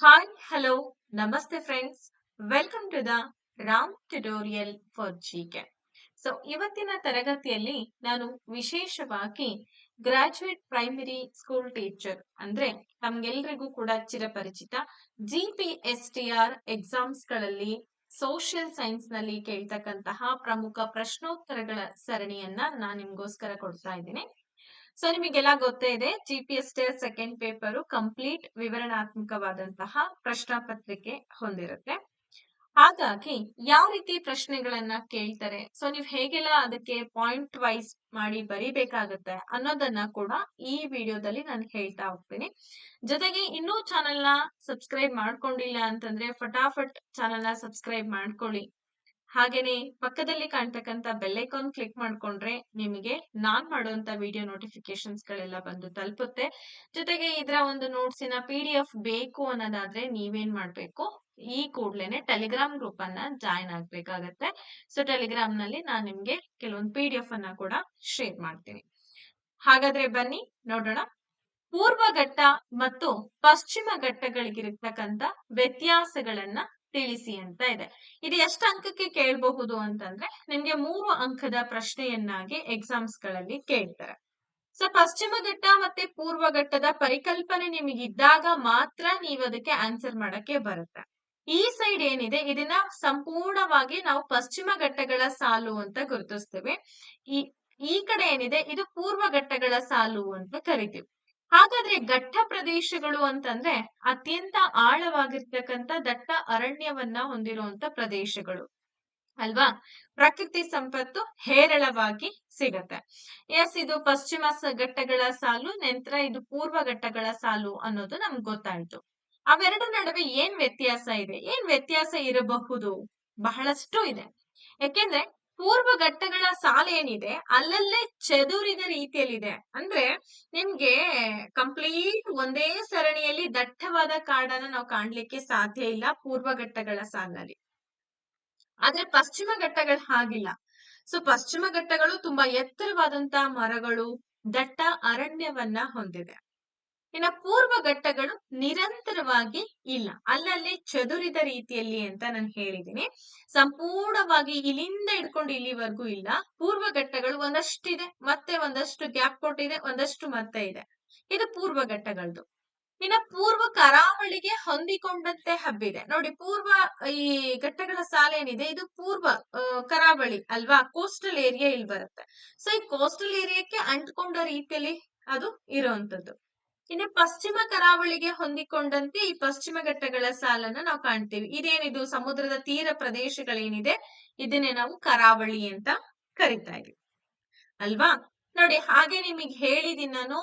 Hi, hello, namaste friends. Welcome to the Ram tutorial for GK. ಇವತ್ತಿನ ತರಗತಿಯಲ್ಲಿ ನಾನು ವಿಶೇಷವಾಗಿ ಗ್ರಾಜುಯೇಟ್ ಪ್ರೈಮರಿ ಸ್ಕೂಲ್ ಟೀಚರ್ ಅಂದ್ರೆ ನಮ್ಗೆಲ್ರಿಗೂ ಕೂಡ ಚಿರಪರಿಚಿತ GPSTR ಎಕ್ಸಾಮ್ಸ್ ಗಳಲ್ಲಿ ಸೋಷಿಯಲ್ ಸೈನ್ಸ್ ನಲ್ಲಿ ಕೇಳ್ತಕ್ಕಂತಹ ಪ್ರಮುಖ ಪ್ರಶ್ನೋತ್ತರಗಳ ಸರಣಿಯನ್ನ ನಾನು ನಿಮ್ಗೋಸ್ಕರ ಕೊಡ್ತಾ ಇದ್ದೀನಿ. ನಿಮಗೆಲ್ಲ ಗೊತ್ತೇ ಇದೆ, GPSTR ಸೆಕೆಂಡ್ ಪೇಪರ್ ಕಂಪ್ಲೀಟ್ ವಿವರಣಾತ್ಮಕವಾದಂತಹ ಪ್ರಶ್ನಾ ಪತ್ರಿಕೆ ಹೊಂದಿರುತ್ತೆ. ಹಾಗಾಗಿ ಯಾವ ರೀತಿ ಪ್ರಶ್ನೆಗಳನ್ನ ಕೇಳ್ತಾರೆ, ನೀವು ಹೇಗೆಲ್ಲ ಅದಕ್ಕೆ ಪಾಯಿಂಟ್ ವೈಸ್ ಮಾಡಿ ಬರಿಬೇಕಾಗತ್ತೆ ಅನ್ನೋದನ್ನ ಕೂಡ ಈ ವಿಡಿಯೋದಲ್ಲಿ ನಾನು ಹೇಳ್ತಾ ಹೋಗ್ತೀನಿ. ಜೊತೆಗೆ ಇನ್ನೂ ಚಾನೆಲ್ ನ ಸಬ್ಸ್ಕ್ರೈಬ್ ಮಾಡ್ಕೊಂಡಿಲ್ಲ ಅಂತಂದ್ರೆ ಫಟಾಫಟ್ ಚಾನೆಲ್ ನ ಸಬ್ಸ್ಕ್ರೈಬ್ ಮಾಡ್ಕೊಳ್ಳಿ. ಹಾಗೇನೆ ಪಕ್ಕದಲ್ಲಿ ಕಾಣ್ತಕ್ಕಂತ ಬೆಲ್ ಐಕಾನ್ ಕ್ಲಿಕ್ ಮಾಡ್ಕೊಂಡ್ರೆ ನಿಮಗೆ ನಾನ್ ಮಾಡುವಂತ ವಿಡಿಯೋ ನೋಟಿಫಿಕೇಶನ್ಸ್ ಗಳೆಲ್ಲ ಬಂದು ತಲುಪುತ್ತೆ. ಜೊತೆಗೆ ಇದರ ಒಂದು ನೋಟ್ಸಿನ PDF ಬೇಕು ಅನ್ನೋದಾದ್ರೆ ನೀವೇನ್ ಮಾಡ್ಬೇಕು, ಈ ಕೂಡ್ಲೇನೆ ಟೆಲಿಗ್ರಾಮ್ ಗ್ರೂಪ್ ಅನ್ನ ಜಾಯಿನ್ ಆಗ್ಬೇಕಾಗತ್ತೆ. ಟೆಲಿಗ್ರಾಮ್ ನಲ್ಲಿ ನಾನು ನಿಮ್ಗೆ ಕೆಲವೊಂದು PDF ಅನ್ನ ಕೂಡ ಶೇರ್ ಮಾಡ್ತೀನಿ. ಹಾಗಾದ್ರೆ ಬನ್ನಿ ನೋಡೋಣ. ಪೂರ್ವ ಘಟ್ಟ ಮತ್ತು ಪಶ್ಚಿಮ ಘಟ್ಟಗಳಿಗಿರ್ತಕ್ಕಂಥ ವ್ಯತ್ಯಾಸಗಳನ್ನ ತಿಳಿಸಿ ಅಂತ ಇದೆ. ಇದು ಎಷ್ಟು ಅಂಕಕ್ಕೆ ಕೇಳಬಹುದು ಅಂತಂದ್ರೆ ನಿಮ್ಗೆ 3 ಅಂಕದ ಪ್ರಶ್ನೆಯನ್ನಾಗಿ ಎಕ್ಸಾಮ್ಸ್ ಗಳಲ್ಲಿ ಕೇಳ್ತಾರೆ. ಪಶ್ಚಿಮ ಘಟ್ಟ ಮತ್ತೆ ಪೂರ್ವ ಘಟ್ಟದ ಪರಿಕಲ್ಪನೆ ನಿಮಗಿದ್ದಾಗ ಮಾತ್ರ ನೀವು ಅದಕ್ಕೆ ಆನ್ಸರ್ ಮಾಡಕ್ಕೆ ಬರುತ್ತೆ. ಈ ಸೈಡ್ ಏನಿದೆ ಇದನ್ನ ಸಂಪೂರ್ಣವಾಗಿ ನಾವು ಪಶ್ಚಿಮ ಘಟ್ಟಗಳ ಸಾಲು ಅಂತ ಗುರುತಿಸ್ತೇವೆ. ಈ ಕಡೆ ಏನಿದೆ ಇದು ಪೂರ್ವ ಘಟ್ಟಗಳ ಸಾಲು ಅಂತ ಕರಿತೀವಿ. ಹಾಗಾದ್ರೆ ಘಟ್ಟ ಪ್ರದೇಶಗಳು ಅಂತಂದ್ರೆ ಅತ್ಯಂತ ಆಳವಾಗಿರ್ತಕ್ಕಂಥ ದಟ್ಟ ಅರಣ್ಯವನ್ನ ಹೊಂದಿರುವಂತ ಪ್ರದೇಶಗಳು ಅಲ್ವಾ. ಪ್ರಕೃತಿ ಸಂಪತ್ತು ಹೇರಳವಾಗಿ ಸಿಗತ್ತೆ. ಇದು ಪಶ್ಚಿಮ ಘಟ್ಟಗಳ ಸಾಲು, ನಂತರ ಇದು ಪೂರ್ವ ಘಟ್ಟಗಳ ಸಾಲು ಅನ್ನೋದು ನಮ್ಗೆ ಗೊತ್ತಾಯ್ತು. ಅವೆರಡು ನಡುವೆ ಏನ್ ವ್ಯತ್ಯಾಸ ಇರಬಹುದು? ಬಹಳಷ್ಟು ಇದೆ. ಯಾಕೆಂದ್ರೆ ಪೂರ್ವ ಘಟ್ಟಗಳ ಸಾಲು ಏನಿದೆ ಅಲ್ಲಲ್ಲೇ ಚದುರಿದ ರೀತಿಯಲ್ಲಿದೆ. ಅಂದ್ರೆ ನಿಮ್ಗೆ ಕಂಪ್ಲೀಟ್ ಒಂದೇ ಸರಣಿಯಲ್ಲಿ ದಟ್ಟವಾದ ಕಾಡನ್ನ ನಾವು ಕಾಣ್ಲಿಕ್ಕೆ ಸಾಧ್ಯ ಇಲ್ಲ ಪೂರ್ವ ಘಟ್ಟಗಳ ಸಾಲಿನಲ್ಲಿ. ಆದ್ರೆ ಪಶ್ಚಿಮ ಘಟ್ಟಗಳು ಹಾಗಿಲ್ಲ. ಪಶ್ಚಿಮ ಘಟ್ಟಗಳು ತುಂಬಾ ಎತ್ತರವಾದಂತಹ ಮರಗಳು, ದಟ್ಟ ಅರಣ್ಯವನ್ನ ಹೊಂದಿದೆ. ಇನ್ನು ಪೂರ್ವ ಘಟ್ಟಗಳು ನಿರಂತರವಾಗಿ ಇಲ್ಲ, ಅಲ್ಲಲ್ಲಿ ಚದುರಿದ ರೀತಿಯಲ್ಲಿ ಅಂತ ನಾನು ಹೇಳಿದ್ದೀನಿ. ಸಂಪೂರ್ಣವಾಗಿ ಇಲ್ಲಿಂದ ಹಿಡ್ಕೊಂಡು ಇಲ್ಲಿವರೆಗೂ ಇಲ್ಲ. ಪೂರ್ವ ಘಟ್ಟಗಳು ಒಂದಷ್ಟಿದೆ, ಮತ್ತೆ ಒಂದಷ್ಟು ಗ್ಯಾಪ್ ಕೊಟ್ಟಿದೆ, ಒಂದಷ್ಟು ಮತ್ತೆ ಇದೆ. ಇದು ಪೂರ್ವ ಘಟ್ಟಗಳದ್ದು. ಇನ್ನು ಪೂರ್ವ ಕರಾವಳಿಗೆ ಹೊಂದಿಕೊಂಡಂತೆ ಹಬ್ಬಿದೆ ನೋಡಿ. ಈ ಘಟ್ಟಗಳ ಸಾಲೇನಿದೆ ಇದು ಪೂರ್ವ ಕರಾವಳಿ ಅಲ್ವಾ, ಕೋಸ್ಟಲ್ ಏರಿಯಾ ಇಲ್ಲಿ ಬರುತ್ತೆ. ಈ ಕೋಸ್ಟಲ್ ಏರಿಯಾಕ್ಕೆ ಅಂಟ್ಕೊಂಡ ರೀತಿಯಲ್ಲಿ ಅದು ಇರುವಂತದ್ದು. ಇನ್ನು ಪಶ್ಚಿಮ ಕರಾವಳಿಗೆ ಹೊಂದಿಕೊಂಡಂತೆ ಈ ಪಶ್ಚಿಮ ಘಟ್ಟಗಳ ಸಾಲನ್ನ ನಾವು ಕಾಣ್ತೀವಿ. ಇದೇನಿದು ಸಮುದ್ರದ ತೀರ ಪ್ರದೇಶಗಳೇನಿದೆ ಇದನ್ನೇ ನಾವು ಕರಾವಳಿ ಅಂತ ಕರಿತಾ ಇದೀವಿ ಅಲ್ವಾ. ನೋಡಿ, ಹಾಗೆ ನಿಮಗೆ ಹೇಳಿದೀನಿ ನಾನು,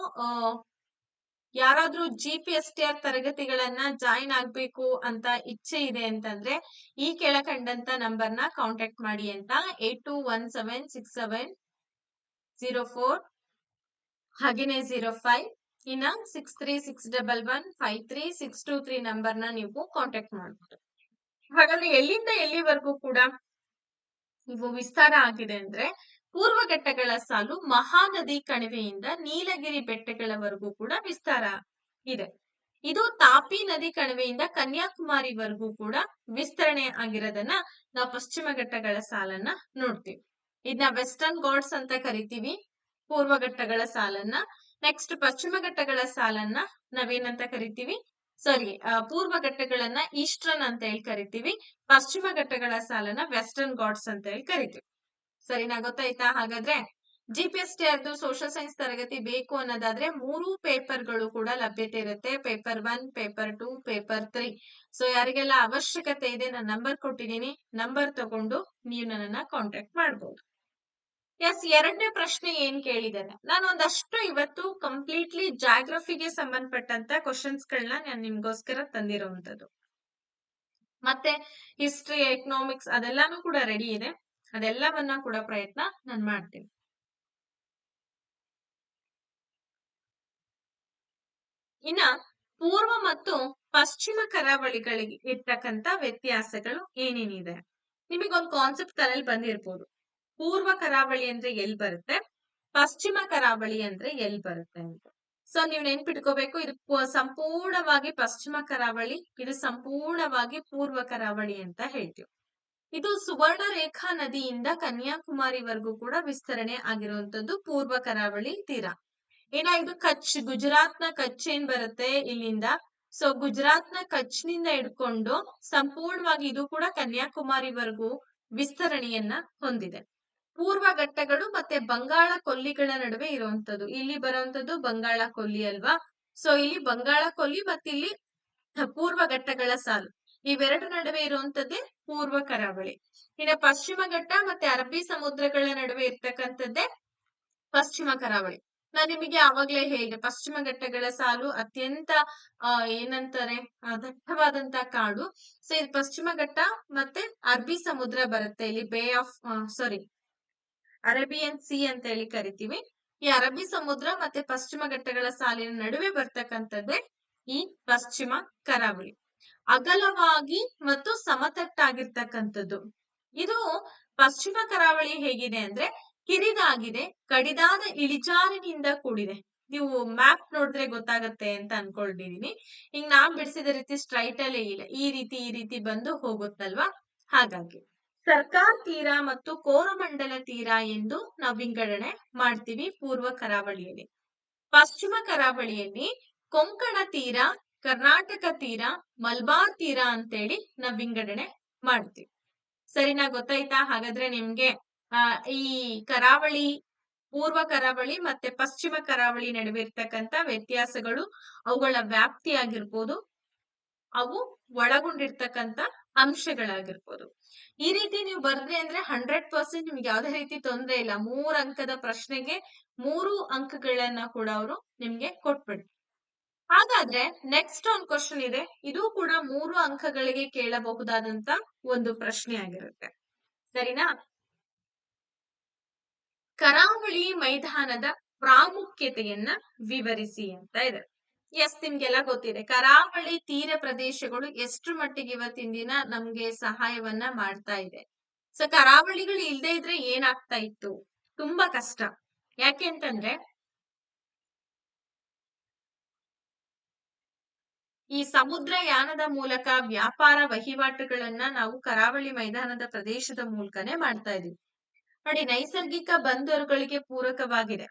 ಯಾರಾದ್ರೂ GPSTR ತರಗತಿಗಳನ್ನ ಜಾಯಿನ್ ಆಗ್ಬೇಕು ಅಂತ ಇಚ್ಛೆ ಇದೆ ಅಂತಂದ್ರೆ ಈ ಕೆಳಕಂಡಂತ ನಂಬರ್ನ ಕಾಂಟ್ಯಾಕ್ಟ್ ಮಾಡಿ ಅಂತ. 82176704 ಹಾಗೇನೆ 05 ಇನ್ನ 6361153623 ನಂಬರ್ನ ನೀವು ಕಾಂಟ್ಯಾಕ್ಟ್ ಮಾಡಬಹುದು. ಹಾಗಾದ್ರೆ ಎಲ್ಲಿಂದ ಎಲ್ಲಿವರೆಗೂ ಕೂಡ ಇವು ವಿಸ್ತಾರ ಆಗಿದೆ ಅಂದ್ರೆ ಪೂರ್ವ ಘಟ್ಟಗಳ ಸಾಲು ಮಹಾನದಿ ಕಣಿವೆಯಿಂದ ನೀಲಗಿರಿ ಬೆಟ್ಟಗಳವರೆಗೂ ಕೂಡ ವಿಸ್ತಾರ ಇದೆ. ಇದು ತಾಪಿ ನದಿ ಕಣಿವೆಯಿಂದ ಕನ್ಯಾಕುಮಾರಿವರೆಗೂ ಕೂಡ ವಿಸ್ತರಣೆ ಆಗಿರೋದನ್ನ ನಾವು ಪಶ್ಚಿಮ ಘಟ್ಟಗಳ ಸಾಲನ್ನ ನೋಡ್ತೀವಿ. ಇದನ್ನ ವೆಸ್ಟರ್ನ್ ಘಾಟ್ಸ್ ಅಂತ ಕರಿತೀವಿ ಪೂರ್ವ ಘಟ್ಟಗಳ ಸಾಲನ್ನ. ನೆಕ್ಸ್ಟ್ ಪಶ್ಚಿಮ ಘಟ್ಟಗಳ ಸಾಲನ್ನ ನಾವೇನಂತ ಕರಿತೀವಿ, ಪೂರ್ವ ಘಟ್ಟಗಳನ್ನ ಈಸ್ಟರ್ನ್ ಅಂತ ಹೇಳಿ ಕರಿತೀವಿ, ಪಶ್ಚಿಮ ಘಟ್ಟಗಳ ಸಾಲನ್ನ ವೆಸ್ಟರ್ನ್ ಘಾಟ್ಸ್ ಅಂತ ಹೇಳಿ ಕರಿತೀವಿ. ಸರಿನಾ, ಗೊತ್ತಾಯ್ತಾ? ಹಾಗಾದ್ರೆ GPSTR ಸೋಷಿಯಲ್ ಸೈನ್ಸ್ ತರಗತಿ ಬೇಕು ಅನ್ನೋದಾದ್ರೆ 3 ಪೇಪರ್ಗಳು ಕೂಡ ಲಭ್ಯತೆ ಇರುತ್ತೆ. Paper 1, paper 2, paper 3. ಯಾರಿಗೆಲ್ಲ ಅವಶ್ಯಕತೆ ಇದೆ ನಾನು ನಂಬರ್ ಕೊಟ್ಟಿದ್ದೀನಿ, ನಂಬರ್ ತಗೊಂಡು ನೀವು ನನ್ನನ್ನ ಕಾಂಟ್ಯಾಕ್ಟ್ ಮಾಡಬಹುದು. ಎರಡನೇ ಪ್ರಶ್ನೆ ಏನ್ ಕೇಳಿದ್ದೇನೆ ನಾನು, ಒಂದಷ್ಟು ಇವತ್ತು ಕಂಪ್ಲೀಟ್ಲಿ ಜಾಗ್ರಫಿಗೆ ಸಂಬಂಧಪಟ್ಟಂತ ಕ್ವಶನ್ಸ್ ಗಳನ್ನ ನಾನು ನಿಮ್ಗೋಸ್ಕರ ತಂದಿರುವಂತದ್ದು. ಮತ್ತೆ ಹಿಸ್ಟ್ರಿ, ಎಕನಾಮಿಕ್ಸ್ ಅದೆಲ್ಲಾನು ಕೂಡ ರೆಡಿ ಇದೆ. ಅದೆಲ್ಲವನ್ನ ಕೂಡ ಪ್ರಯತ್ನ ನಾನು ಮಾಡ್ತೀನಿ. ಇನ್ನ ಪೂರ್ವ ಮತ್ತು ಪಶ್ಚಿಮ ಕರಾವಳಿಗಳಿಗೆ ಇರ್ತಕ್ಕಂತ ವ್ಯತ್ಯಾಸಗಳು ಏನೇನಿದೆ ನಿಮಗೊಂದು ಕಾನ್ಸೆಪ್ಟ್ ತಲೆಯಲ್ಲಿ ಬಂದಿರ್ಬೋದು. ಪೂರ್ವ ಕರಾವಳಿ ಅಂದ್ರೆ ಎಲ್ಲಿ ಬರುತ್ತೆ, ಪಶ್ಚಿಮ ಕರಾವಳಿ ಅಂದ್ರೆ ಎಲ್ಲಿ ಬರುತ್ತೆ ಅಂತ. ಸೊ ನೀವು ನೆನ್ಪಿಟ್ಕೋಬೇಕು, ಇದು ಸಂಪೂರ್ಣವಾಗಿ ಪಶ್ಚಿಮ ಕರಾವಳಿ, ಇದು ಸಂಪೂರ್ಣವಾಗಿ ಪೂರ್ವ ಕರಾವಳಿ ಅಂತ ಹೇಳ್ತೀವಿ. ಇದು ಸುವರ್ಣ ರೇಖಾ ನದಿಯಿಂದ ಕನ್ಯಾಕುಮಾರಿವರೆಗೂ ಕೂಡ ವಿಸ್ತರಣೆ ಆಗಿರುವಂತದ್ದು ಪೂರ್ವ ಕರಾವಳಿ ತೀರ. ಇದು ಕಚ್, ಗುಜರಾತ್ ನ ಕಚ್ ಏನ್ ಬರುತ್ತೆ ಇಲ್ಲಿಂದ, ಸೊ ಗುಜರಾತ್ ನ ಕಚ್ ನಿಂದ ಹಿಡ್ಕೊಂಡು ಸಂಪೂರ್ಣವಾಗಿ ಇದು ಕೂಡ ಕನ್ಯಾಕುಮಾರಿವರೆಗೂ ವಿಸ್ತರಣೆಯನ್ನ ಹೊಂದಿದೆ. ಪೂರ್ವ ಘಟ್ಟಗಳು ಮತ್ತೆ ಬಂಗಾಳ ಕೊಲ್ಲಿಗಳ ನಡುವೆ ಇರುವಂತದ್ದು, ಇಲ್ಲಿ ಬರುವಂತದ್ದು ಬಂಗಾಳ ಕೊಲ್ಲಿ ಅಲ್ವಾ. ಸೊ ಇಲ್ಲಿ ಬಂಗಾಳ ಕೊಲ್ಲಿ ಮತ್ತೆ ಇಲ್ಲಿ ಪೂರ್ವ ಘಟ್ಟಗಳ ಸಾಲು, ಇವೆರಡು ನಡುವೆ ಇರುವಂತದ್ದೇ ಪೂರ್ವ ಕರಾವಳಿ. ಇನ್ನು ಪಶ್ಚಿಮ ಘಟ್ಟ ಮತ್ತೆ ಅರಬ್ಬಿ ಸಮುದ್ರಗಳ ನಡುವೆ ಇರ್ತಕ್ಕಂಥದ್ದೇ ಪಶ್ಚಿಮ ಕರಾವಳಿ. ನಾನು ನಿಮಗೆ ಆವಾಗ್ಲೇ ಹೇಳಿದೆ, ಪಶ್ಚಿಮ ಘಟ್ಟಗಳ ಸಾಲು ಅತ್ಯಂತ ಏನಂತಾರೆ ದಟ್ಟವಾದಂತ ಕಾಡು. ಸೊ ಇದು ಪಶ್ಚಿಮ ಘಟ್ಟ ಮತ್ತೆ ಅರಬ್ಬಿ ಸಮುದ್ರ ಬರುತ್ತೆ ಇಲ್ಲಿ, bay of sorry Arabian C ಅಂತ ಹೇಳಿ ಕರಿತೀವಿ. ಈ ಅರಬ್ಬಿ ಸಮುದ್ರ ಮತ್ತೆ ಪಶ್ಚಿಮ ಘಟ್ಟಗಳ ಸಾಲಿನ ನಡುವೆ ಬರ್ತಕ್ಕಂಥದ್ದೇ ಈ ಪಶ್ಚಿಮ ಕರಾವಳಿ. ಅಗಲವಾಗಿ ಮತ್ತು ಸಮತಟ್ಟಾಗಿರ್ತಕ್ಕಂಥದ್ದು. ಇದು ಪಶ್ಚಿಮ ಕರಾವಳಿ ಹೇಗಿದೆ ಅಂದ್ರೆ ಕಿರಿದಾಗಿದೆ, ಕಡಿದಾದ ಇಳಿಜಾರಿನಿಂದ ಕೂಡಿದೆ. ನೀವು ಮ್ಯಾಪ್ ನೋಡಿದ್ರೆ ಗೊತ್ತಾಗತ್ತೆ ಅಂತ ಅನ್ಕೊಳ್ತಿದೀನಿ. ಈಗ ನಾನ್ ಬಿಡಿಸಿದ ರೀತಿ ಸ್ಟ್ರೈಟ್ ಅಲ್ಲೇ ಇಲ್ಲ, ಈ ರೀತಿ ಬಂದು ಹೋಗುತ್ತಲ್ವಾ. ಹಾಗಾಗಿ ಸರ್ಕಾರ್ ತೀರ ಮತ್ತು ಕೋರಮಂಡಲ ತೀರ ಎಂದು ನಾವು ವಿಂಗಡಣೆ ಮಾಡ್ತೀವಿ ಪೂರ್ವ ಕರಾವಳಿಯಲ್ಲಿ. ಪಶ್ಚಿಮ ಕರಾವಳಿಯಲ್ಲಿ ಕೊಂಕಣ ತೀರ, ಕರ್ನಾಟಕ ತೀರ, ಮಲ್ಬಾರ್ ತೀರ ಅಂತೇಳಿ ನಾವ್ ವಿಂಗಡಣೆ ಮಾಡ್ತೀವಿ. ಸರಿನಾ, ಗೊತ್ತಾಯ್ತಾ? ಹಾಗಾದ್ರೆ ನಿಮ್ಗೆ ಈ ಕರಾವಳಿ, ಪೂರ್ವ ಕರಾವಳಿ ಮತ್ತೆ ಪಶ್ಚಿಮ ಕರಾವಳಿ ನಡುವೆ ಇರ್ತಕ್ಕಂಥ ವ್ಯತ್ಯಾಸಗಳು, ಅವುಗಳ ವ್ಯಾಪ್ತಿ ಆಗಿರ್ಬೋದು, ಅವು ಒಳಗೊಂಡಿರ್ತಕ್ಕಂಥ ಅಂಶಗಳಾಗಿರ್ಬೋದು. ಈ ರೀತಿ ನೀವು ಬರ್ದ್ರೆ ಅಂದ್ರೆ 100% ನಿಮ್ಗೆ ಯಾವ್ದೇ ರೀತಿ ತೊಂದರೆ ಇಲ್ಲ. 3 ಅಂಕದ ಪ್ರಶ್ನೆಗೆ 3 ಅಂಕಗಳನ್ನ ಕೂಡ ಅವರು ನಿಮ್ಗೆ ಕೊಟ್ಬಿಡ್ತಾರೆ. ಹಾಗಾದ್ರೆ ನೆಕ್ಸ್ಟ್ ಒಂದು ಕ್ವಶನ್ ಇದೆ, ಇದು ಕೂಡ 3 ಅಂಕಗಳಿಗೆ ಕೇಳಬಹುದಾದಂತ ಒಂದು ಪ್ರಶ್ನೆ ಆಗಿರುತ್ತೆ. ಸರಿನಾ? ಕರಾವಳಿ ಮೈದಾನದ ಪ್ರಾಮುಖ್ಯತೆಯನ್ನ ವಿವರಿಸಿ ಅಂತ ಇದೆ. ಎಸ್, ನಿಮ್ಗೆಲ್ಲ ಗೊತ್ತಿದೆ ಕರಾವಳಿ ತೀರ ಪ್ರದೇಶಗಳು ಎಷ್ಟು ಮಟ್ಟಿಗೆ ಇವತ್ತಿನ ದಿನ ನಮ್ಗೆ ಸಹಾಯವನ್ನ ಮಾಡ್ತಾ ಇದೆ. ಸೊ ಕರಾವಳಿಗಳು ಇಲ್ದೇ ಇದ್ರೆ ಏನಾಗ್ತಾ ಇತ್ತು, ತುಂಬಾ ಕಷ್ಟ. ಯಾಕೆ ಅಂತಂದ್ರೆ ಈ ಸಮುದ್ರಯಾನದ ಮೂಲಕ ವ್ಯಾಪಾರ ವಹಿವಾಟುಗಳನ್ನ ನಾವು ಕರಾವಳಿ ಮೈದಾನದ ಪ್ರದೇಶದ ಮೂಲಕನೇ ಮಾಡ್ತಾ ಇದೀವಿ. ನೋಡಿ, ನೈಸರ್ಗಿಕ ಬಂದರುಗಳಿಗೆ ಪೂರಕವಾಗಿದೆ.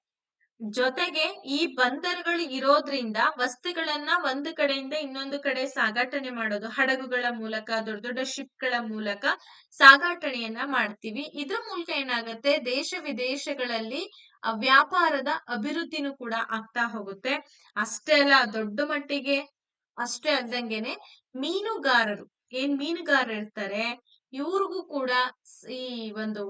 ಜೊತೆಗೆ ಈ ಬಂದರುಗಳು ಇರೋದ್ರಿಂದ ವಸ್ತುಗಳನ್ನ ಒಂದು ಕಡೆಯಿಂದ ಇನ್ನೊಂದು ಕಡೆ ಸಾಗಾಟನೆ ಮಾಡೋದು, ಹಡಗುಗಳ ಮೂಲಕ, ದೊಡ್ಡ ದೊಡ್ಡ ಶಿಪ್ ಗಳ ಮೂಲಕ ಸಾಗಾಟನೆಯನ್ನ ಮಾಡ್ತೀವಿ. ಇದ್ರ ಮೂಲಕ ಏನಾಗುತ್ತೆ, ದೇಶ ವಿದೇಶಗಳಲ್ಲಿ ವ್ಯಾಪಾರದ ಅಭಿವೃದ್ಧಿನೂ ಕೂಡ ಆಗ್ತಾ ಹೋಗುತ್ತೆ. ಅಷ್ಟೇ ಅಲ್ಲ, ದೊಡ್ಡ ಮಟ್ಟಿಗೆ ಅಷ್ಟೇ ಅಲ್ದಂಗೆನೆ ಮೀನುಗಾರರು, ಮೀನುಗಾರರು ಇರ್ತಾರೆ, ಇವ್ರಿಗೂ ಕೂಡ ಈ ಒಂದು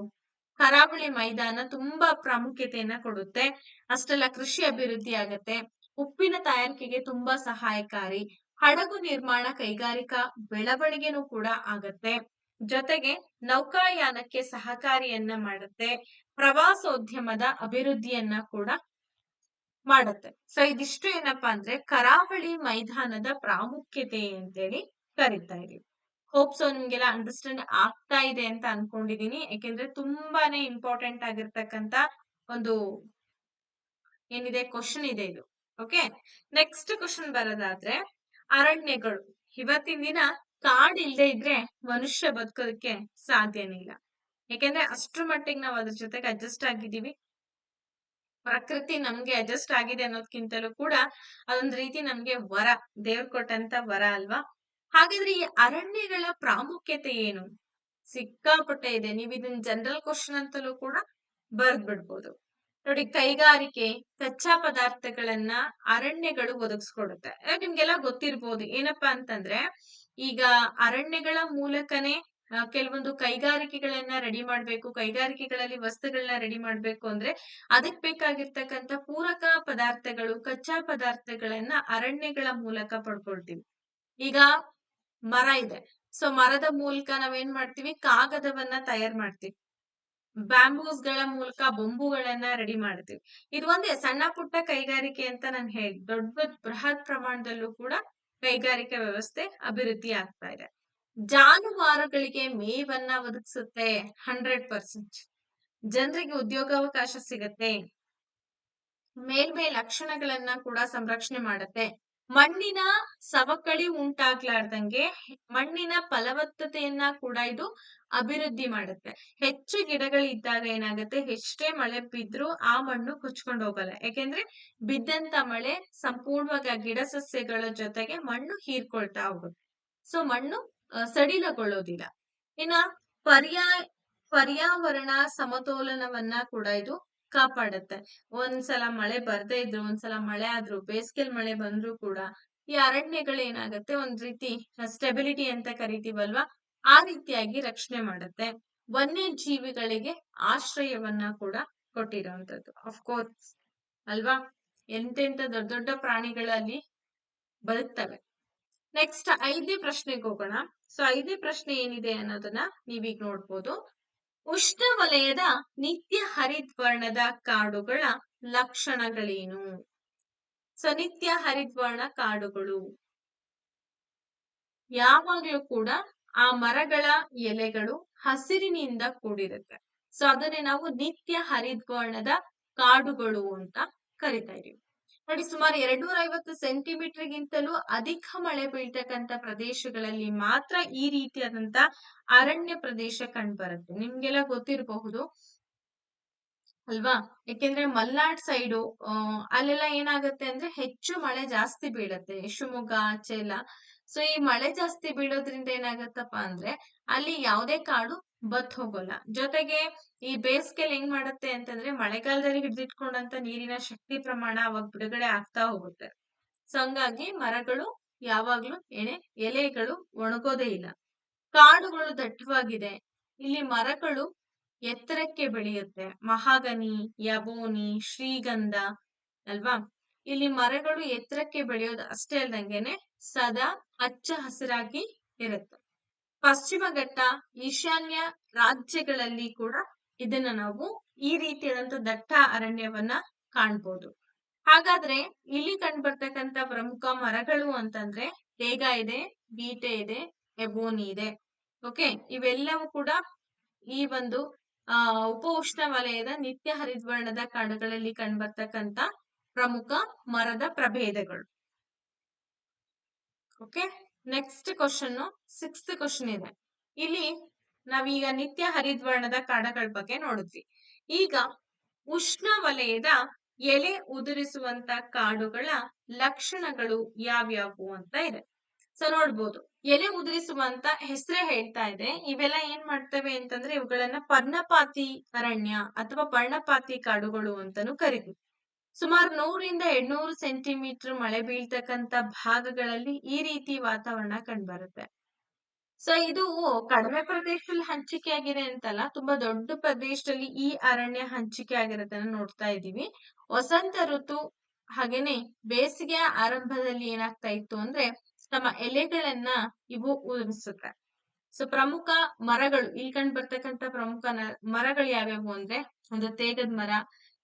ಕರಾವಳಿ ಮೈದಾನ ತುಂಬಾ ಪ್ರಾಮುಖ್ಯತೆಯನ್ನ ಕೊಡುತ್ತೆ. ಅಷ್ಟೆಲ್ಲ ಕೃಷಿ ಅಭಿವೃದ್ಧಿ ಆಗತ್ತೆ, ಉಪ್ಪಿನ ತಯಾರಿಕೆಗೆ ತುಂಬಾ ಸಹಾಯಕಾರಿ, ಹಡಗು ನಿರ್ಮಾಣ ಕೈಗಾರಿಕಾ ಬೆಳವಣಿಗೆನೂ ಕೂಡ ಆಗತ್ತೆ. ಜೊತೆಗೆ ನೌಕಾಯಾನಕ್ಕೆ ಸಹಕಾರಿಯನ್ನ ಮಾಡುತ್ತೆ, ಪ್ರವಾಸೋದ್ಯಮದ ಅಭಿವೃದ್ಧಿಯನ್ನ ಕೂಡ ಮಾಡುತ್ತೆ. ಸೊ ಇದಿಷ್ಟು ಏನಪ್ಪಾ ಅಂದ್ರೆ ಕರಾವಳಿ ಮೈದಾನದ ಪ್ರಾಮುಖ್ಯತೆ ಅಂತೇಳಿ ಕರಿತಾ ಇದೀವಿ. ಹೋಪ್ ಸೊ ನಿಮ್ಗೆಲ್ಲ ಅಂಡರ್ಸ್ಟ್ಯಾಂಡ್ ಆಗ್ತಾ ಇದೆ ಅಂತ ಅನ್ಕೊಂಡಿದೀನಿ. ಯಾಕೆಂದ್ರೆ ತುಂಬಾನೇ ಇಂಪಾರ್ಟೆಂಟ್ ಆಗಿರ್ತಕ್ಕಂತ ಒಂದು ಏನಿದೆ ಕ್ವಶನ್ ಇದೆ ಇದು. ಓಕೆ, ನೆಕ್ಸ್ಟ್ ಕ್ವಶನ್ ಬರೋದಾದ್ರೆ ಅರಣ್ಯಗಳು. ಇವತ್ತಿನ ದಿನ ಕಾಡಿಲ್ದೆ ಇದ್ರೆ ಮನುಷ್ಯ ಬದುಕೋದಕ್ಕೆ ಸಾಧ್ಯನೇ ಇಲ್ಲ. ಯಾಕೆಂದ್ರೆ ಅಷ್ಟ್ರ ಮಟ್ಟಿಗೆ ನಾವು ಅದ್ರ ಜೊತೆಗೆ ಅಡ್ಜಸ್ಟ್ ಆಗಿದ್ದೀವಿ. ಪ್ರಕೃತಿ ನಮ್ಗೆ ಅಡ್ಜಸ್ಟ್ ಆಗಿದೆ ಅನ್ನೋದ್ಕಿಂತಲೂ ಕೂಡ ಅದೊಂದ್ ರೀತಿ ನಮ್ಗೆ ವರ, ದೇವ್ರ ಕೊಟ್ಟಂತ ವರ ಅಲ್ವಾ. ಹಾಗಾದ್ರೆ ಈ ಅರಣ್ಯಗಳ ಪ್ರಾಮುಖ್ಯತೆ ಏನು? ಸಿಕ್ಕಾಪಟ್ಟೆ ಇದೆ. ನೀವು ಇದನ್ನ ಜನರಲ್ ಕ್ವಶನ್ ಅಂತಲೂ ಕೂಡ ಬರ್ದ್ ಬಿಡ್ಬೋದು. ನೋಡಿ, ಕೈಗಾರಿಕೆ ಕಚ್ಚಾ ಪದಾರ್ಥಗಳನ್ನ ಅರಣ್ಯಗಳು ಒದಗಿಸ್ಕೊಡುತ್ತೆ. ನಿಮ್ಗೆಲ್ಲ ಗೊತ್ತಿರ್ಬೋದು ಏನಪ್ಪಾ ಅಂತಂದ್ರೆ, ಈಗ ಅರಣ್ಯಗಳ ಮೂಲಕನೇ ಕೆಲವೊಂದು ಕೈಗಾರಿಕೆಗಳನ್ನ ರೆಡಿ ಮಾಡ್ಬೇಕು, ಕೈಗಾರಿಕೆಗಳಲ್ಲಿ ವಸ್ತುಗಳನ್ನ ರೆಡಿ ಮಾಡ್ಬೇಕು ಅಂದ್ರೆ ಅದಕ್ ಬೇಕಾಗಿರ್ತಕ್ಕಂಥ ಪೂರಕ ಪದಾರ್ಥಗಳು, ಕಚ್ಚಾ ಪದಾರ್ಥಗಳನ್ನ ಅರಣ್ಯಗಳ ಮೂಲಕ ಪಡ್ಕೊಳ್ತೀವಿ. ಈಗ ಮರ ಇದೆ, ಸೊ ಮರದ ಮೂಲಕ ನಾವೇನ್ ಮಾಡ್ತೀವಿ, ಕಾಗದವನ್ನ ತಯಾರು ಮಾಡ್ತೀವಿ. ಬ್ಯಾಂಬೂಸ್ ಗಳ ಮೂಲಕ ಬೊಂಬುಗಳನ್ನ ರೆಡಿ ಮಾಡ್ತೀವಿ. ಇದು ಒಂದೇ ಸಣ್ಣ ಪುಟ್ಟ ಕೈಗಾರಿಕೆ ಅಂತ ನಾನು ಹೇಳಿ, ದೊಡ್ಡ ಬೃಹತ್ ಪ್ರಮಾಣದಲ್ಲೂ ಕೂಡ ಕೈಗಾರಿಕಾ ವ್ಯವಸ್ಥೆ ಅಭಿವೃದ್ಧಿ ಆಗ್ತಾ ಇದೆ. ಜಾನುವಾರುಗಳಿಗೆ ಮೇವನ್ನ ಒದಗಿಸುತ್ತೆ 100%. ಜನರಿಗೆ ಉದ್ಯೋಗಾವಕಾಶ ಸಿಗತ್ತೆ. ಮೇಲ್ಮೈ ಲಕ್ಷಣಗಳನ್ನ ಕೂಡ ಸಂರಕ್ಷಣೆ ಮಾಡುತ್ತೆ. ಮಣ್ಣಿನ ಸವಕಳಿ ಉಂಟಾಗ್ಲಾರ್ದಂಗೆ ಮಣ್ಣಿನ ಫಲವತ್ತತೆಯನ್ನ ಕೂಡ ಇದು ಅಭಿವೃದ್ಧಿ ಮಾಡುತ್ತೆ. ಹೆಚ್ಚು ಗಿಡಗಳಿದ್ದಾಗ ಏನಾಗುತ್ತೆ, ಎಷ್ಟೇ ಮಳೆ ಬಿದ್ರೂ ಆ ಮಣ್ಣು ಕೊಚ್ಕೊಂಡು ಹೋಗಲ್ಲ. ಯಾಕೆಂದ್ರೆ ಬಿದ್ದಂತ ಮಳೆ ಸಂಪೂರ್ಣವಾಗಿ ಆ ಗಿಡ ಸಸ್ಯಗಳ ಜೊತೆಗೆ ಮಣ್ಣು ಹೀರ್ಕೊಳ್ತಾ ಹೋಗುತ್ತೆ. ಸೊ ಮಣ್ಣು ಸಡಿಲಗೊಳ್ಳೋದಿಲ್ಲ. ಇನ್ನ ಪರ್ಯಾವರಣ ಸಮತೋಲನವನ್ನ ಕೂಡ ಇದು ಕಾಪಾಡುತ್ತೆ. ಒಂದ್ಸಲ ಮಳೆ ಬರ್ದೇ ಇದ್ರು, ಒಂದ್ಸಲ ಮಳೆ ಆದ್ರೂ, ಬೇಸಿಗೆಲ್ ಮಳೆ ಬಂದ್ರು ಕೂಡ ಈ ಅರಣ್ಯಗಳೇನಾಗತ್ತೆ, ಒಂದ್ ರೀತಿ ಸ್ಟೆಬಿಲಿಟಿ ಅಂತ ಕರಿತೀವಲ್ವಾ, ಆ ರೀತಿಯಾಗಿ ರಕ್ಷಣೆ ಮಾಡುತ್ತೆ. ವನ್ಯ ಜೀವಿಗಳಿಗೆ ಆಶ್ರಯವನ್ನ ಕೂಡ ಕೊಟ್ಟಿರುವಂತದ್ದು. ಅಫ್ಕೋರ್ಸ್ ಅಲ್ವಾ, ಎಂತೆಂತ ದೊಡ್ಡ ದೊಡ್ಡ ಪ್ರಾಣಿಗಳಲ್ಲಿ ಬದುಕ್ತವೆ. ನೆಕ್ಸ್ಟ್ 5ನೇ ಪ್ರಶ್ನೆಗೆ ಹೋಗೋಣ. ಸೊ 5ನೇ ಪ್ರಶ್ನೆ ಏನಿದೆ ಅನ್ನೋದನ್ನ ನೀವೀಗ ನೋಡ್ಬೋದು. ಉಷ್ಣವಲಯದ ನಿತ್ಯ ಹರಿದ್ವರ್ಣದ ಕಾಡುಗಳ ಲಕ್ಷಣಗಳೇನು? ಸೊ ನಿತ್ಯ ಹರಿದ್ವರ್ಣ ಕಾಡುಗಳು ಯಾವಾಗ್ಲೂ ಕೂಡ ಆ ಮರಗಳ ಎಲೆಗಳು ಹಸಿರಿನಿಂದ ಕೂಡಿರುತ್ತೆ. ಸೊ ಅದನ್ನೇ ನಾವು ನಿತ್ಯ ಹರಿದ್ವರ್ಣದ ಕಾಡುಗಳು ಅಂತ ಕರಿತಾ ಇದೀವಿ. ನೋಡಿ, ಸುಮಾರು 250 ಸೆಂಟಿಮೀಟರ್ ಗಿಂತಲೂ ಅಧಿಕ ಮಳೆ ಬೀಳ್ತಕ್ಕಂತ ಪ್ರದೇಶಗಳಲ್ಲಿ ಮಾತ್ರ ಈ ರೀತಿಯಾದಂತ ಅರಣ್ಯ ಪ್ರದೇಶ ಕಂಡುಬರುತ್ತೆ. ನಿಮ್ಗೆಲ್ಲ ಗೊತ್ತಿರಬಹುದು ಅಲ್ವಾ, ಯಾಕೆಂದ್ರೆ ಮಲ್ನಾಡ್ ಸೈಡು ಅಲ್ಲೆಲ್ಲ ಏನಾಗುತ್ತೆ ಅಂದ್ರೆ ಹೆಚ್ಚು ಮಳೆ ಜಾಸ್ತಿ ಬೀಳತ್ತೆ, ಶಿವಮೊಗ್ಗ ಆಚೆ ಎಲ್ಲ. ಸೊ ಈ ಮಳೆ ಜಾಸ್ತಿ ಬೀಳೋದ್ರಿಂದ ಏನಾಗತ್ತಪ್ಪ ಅಂದ್ರೆ ಅಲ್ಲಿ ಯಾವುದೇ ಕಾಡು ಬತ್ ಹೋಗೋಲ್ಲ. ಜೊತೆಗೆ ಈ ಬೇಸಿಗೆಲ್ ಹೆಂಗ್ ಮಾಡತ್ತೆ ಅಂತಂದ್ರೆ ಮಳೆಗಾಲದಲ್ಲಿ ಹಿಡಿದಿಟ್ಕೊಂಡಂತ ನೀರಿನ ಶಕ್ತಿ ಪ್ರಮಾಣ ಅವಾಗ ಬಿಡುಗಡೆ ಆಗ್ತಾ ಹೋಗುತ್ತೆ. ಸೊ ಹಂಗಾಗಿ ಮರಗಳು ಯಾವಾಗ್ಲೂ ಎಲೆಗಳು ಒಣಗೋದೇ ಇಲ್ಲ. ಕಾಡುಗಳು ದಟ್ಟವಾಗಿದೆ. ಇಲ್ಲಿ ಮರಗಳು ಎತ್ತರಕ್ಕೆ ಬೆಳೆಯುತ್ತೆ. ಮಹಾಗನಿ, ಯಬೋನಿ, ಶ್ರೀಗಂಧ ಅಲ್ವಾ, ಇಲ್ಲಿ ಮರಗಳು ಎತ್ತರಕ್ಕೆ ಬೆಳೆಯೋದು ಅಷ್ಟೇ ಅಲ್ದಂಗೆನೆ ಸದಾ ಹಚ್ಚ ಹಸಿರಾಗಿ ಇರುತ್ತೆ. ಪಶ್ಚಿಮ ಘಟ್ಟ, ಈಶಾನ್ಯ ರಾಜ್ಯಗಳಲ್ಲಿ ಕೂಡ ಇದನ್ನ ನಾವು ಈ ರೀತಿಯಾದಂತ ದಟ್ಟ ಅರಣ್ಯವನ್ನ ಕಾಣ್ಬೋದು. ಹಾಗಾದ್ರೆ ಇಲ್ಲಿ ಕಂಡುಬರ್ತಕ್ಕಂತ ಪ್ರಮುಖ ಮರಗಳು ಅಂತಂದ್ರೆ ತೇಗ ಇದೆ, ಬೀಟೆ ಇದೆ, ಎಬೋನಿ ಇದೆ. ಓಕೆ, ಇವೆಲ್ಲವೂ ಕೂಡ ಈ ಒಂದು ಉಪ ಉಷ್ಣ ವಲಯದ ನಿತ್ಯ ಹರಿದ್ವರ್ಣದ ಕಾಡುಗಳಲ್ಲಿ ಕಂಡುಬರ್ತಕ್ಕಂತ ಪ್ರಮುಖ ಮರದ ಪ್ರಭೇದಗಳು. Okay, next question 6th question ಇದೆ. ಇಲ್ಲಿ ನಾವೀಗ ನಿತ್ಯ ಹರಿದ್ವರ್ಣದ ಕಾಡುಗಳ ಬಗ್ಗೆ ನೋಡಿದ್ವಿ. ಈಗ ಉಷ್ಣ ವಲಯದ ಎಲೆ ಉದುರಿಸುವಂತ ಕಾಡುಗಳ ಲಕ್ಷಣಗಳು ಯಾವ್ಯಾವು ಅಂತ ಇದೆ. ಸೊ ನೋಡ್ಬೋದು, ಎಲೆ ಉದುರಿಸುವಂತ ಹೆಸರೇ ಹೇಳ್ತಾ ಇದೆ. ಇವೆಲ್ಲ ಏನ್ ಮಾಡ್ತವೆ ಅಂತಂದ್ರೆ ಇವುಗಳನ್ನ ಪರ್ಣಪಾತಿ ಅರಣ್ಯ ಅಥವಾ ಪರ್ಣಪಾತಿ ಕಾಡುಗಳು ಅಂತಾನು ಕರಿತೀವಿ. ಸುಮಾರು 100ರಿಂದ 800 ಸೆಂಟಿಮೀಟರ್ ಮಳೆ ಬೀಳ್ತಕ್ಕಂತ ಭಾಗಗಳಲ್ಲಿ ಈ ರೀತಿ ವಾತಾವರಣ ಕಂಡುಬರುತ್ತೆ. ಸೊ ಇದು ಕಡಿಮೆ ಪ್ರದೇಶದಲ್ಲಿ ಹಂಚಿಕೆ ಆಗಿದೆ ಅಂತಲ್ಲ, ತುಂಬಾ ದೊಡ್ಡ ಪ್ರದೇಶದಲ್ಲಿ ಈ ಅರಣ್ಯ ಹಂಚಿಕೆ ಆಗಿರೋದನ್ನ ನೋಡ್ತಾ ಇದೀವಿ. ವಸಂತ ಋತು ಹಾಗೇನೆ ಬೇಸಿಗೆಯ ಆರಂಭದಲ್ಲಿ ಏನಾಗ್ತಾ ಇತ್ತು ಅಂದ್ರೆ ತಮ್ಮ ಎಲೆಗಳನ್ನ ಇವು ಉದುರಿಸುತ್ತೆ. ಸೊ ಪ್ರಮುಖ ಮರಗಳು ಇಲ್ಲಿ ಕಂಡು ಬರ್ತಕ್ಕಂತ ಪ್ರಮುಖ ಮರಗಳು ಯಾವ್ಯಾವು ಅಂದ್ರೆ ಒಂದು ತೇಗದ ಮರ,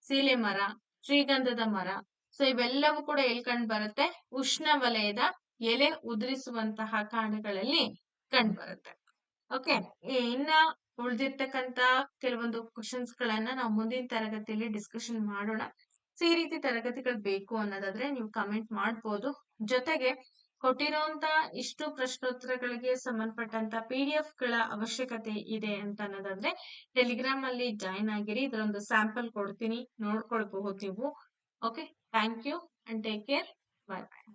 ಸೀಲೆ ಮರ, ಶ್ರೀಗಂಧದ ಮರ. ಸೊ ಇವೆಲ್ಲವೂ ಕೂಡ ಎಲ್ಲಿ ಕಂಡು ಬರುತ್ತೆ, ಉಷ್ಣ ವಲಯದ ಎಲೆ ಉದುರಿಸುವಂತಹ ಕಾಡುಗಳಲ್ಲಿ ಕಂಡು ಬರುತ್ತೆ. ಓಕೆ, ಇನ್ನ ಉಳಿದಿರ್ತಕ್ಕಂತ ಕೆಲವೊಂದು ಕ್ವಶನ್ಸ್ ಗಳನ್ನ ನಾವು ಮುಂದಿನ ತರಗತಿಯಲ್ಲಿ ಡಿಸ್ಕಷನ್ ಮಾಡೋಣ. ಸೊ ಈ ರೀತಿ ತರಗತಿಗಳು ಬೇಕು ಅನ್ನೋದಾದ್ರೆ ನೀವು ಕಮೆಂಟ್ ಮಾಡ್ಬೋದು. ಜೊತೆಗೆ ಕೊಟ್ಟಿರುವಂತ ಇಷ್ಟು ಪ್ರಶ್ನೋತ್ತರಗಳಿಗೆ ಸಂಬಂಧಪಟ್ಟಂತ PDF ಗಳ ಅವಶ್ಯಕತೆ ಇದೆ ಅಂತ ಅನ್ನೋದಾದ್ರೆ ಟೆಲಿಗ್ರಾಮ್ ಅಲ್ಲಿ ಜಾಯಿನ್ ಆಗಿರಿ. ಇದರೊಂದು ಸ್ಯಾಂಪಲ್ ಕೊಡ್ತೀನಿ, ನೋಡ್ಕೊಳ್ಬಹುದು ನೀವು. Okay, thank you and take care. Bye bye.